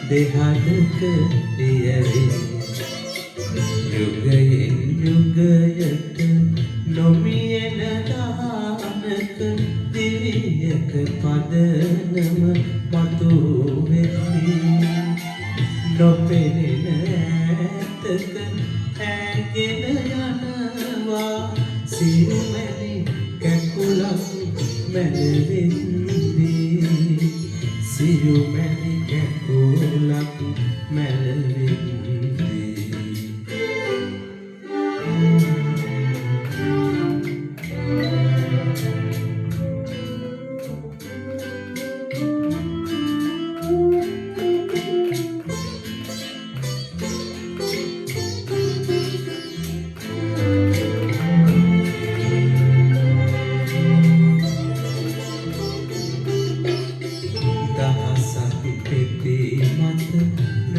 දෙහදක දියවේ යුගයෙන් යුගයට නොමියෙන දානක දිවියක පදනම මතු වෙන්නේ නොපෙනෙන ඇතක ඇගෙන යනවා සිරුමැලි කැකුලක් මැලවෙන්නේ සිරුමැලි කැකුලක් මැලවෙන්නේ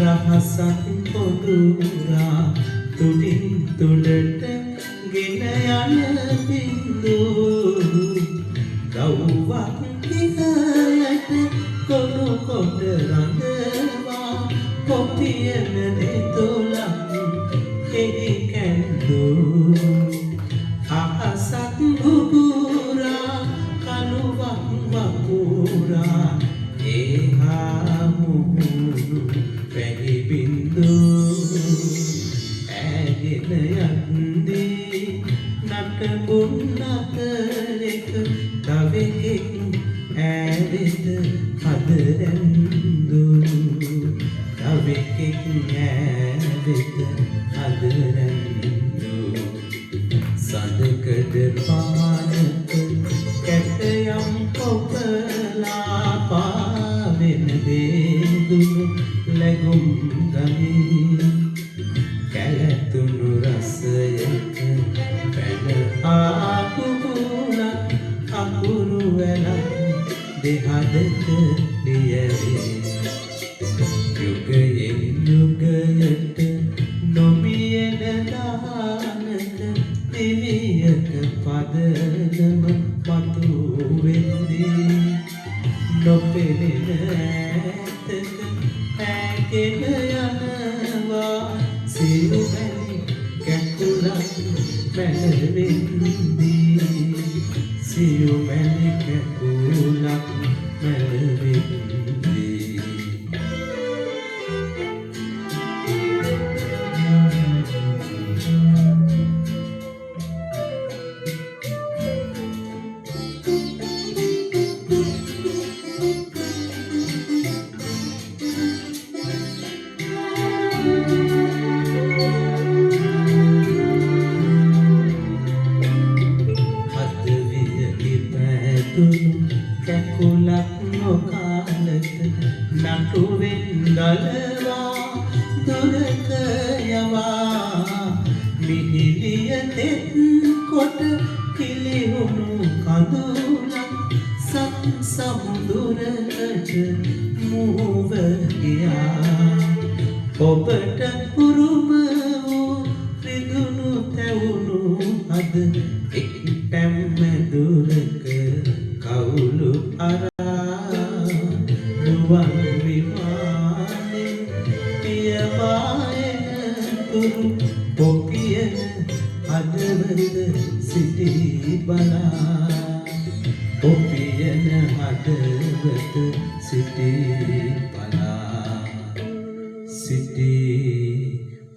රහසක් පොදුරා තුඩින් තුඩට ගෙන යන බින්දු ගව්වක් දිහයට කොළු කොට රඳවා පොපියන දෙතොලක් එහි කැන්දු අහසක් බුබුරා කළුවක් වපුරා ඒහා මුහුණු පැහි බින්දු ඇගෙන යන්දී නටබුන් අතරෙක තවෙකෙක් ඇවෙත හදරැන්දු තවෙකෙක් ඇවෙත හදරැන්දු සඳකඩ පානක කැටයම් කොපලා පාවෙන දේදුණු ලැගුම් ගමේ කැලතුණු රසයක පැන ආකුණක් අකුරු වැලක් දෙහදක දියවේ යුගයෙන් යුගයට නොමියෙන දානක දිවියක පදනම මතු වෙන්නේ නොපෙනෙන ඇතක ඇගෙන යනවා සිරුමැලි කැකුලක් මැලවෙන්නේ සිරුමැලි කැකුලක් මැලවෙන්නේ කැකුලක් නොකාලත නටුවෙන් ගලවා දුරක යවා මිහිලිය තෙත් කොට කිලිහුණු කඳුලක් සමුදුරකට මුහුව ගියා ඔබට උරුම වූ රිදුණු තැවුණු අද එක් පැම්මැදුරක කවුළු අරා රුවන් විමානේ පියවායන තුරු පොපියන හදවත සිටි බලා පොපියන හදවත සිටි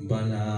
බලා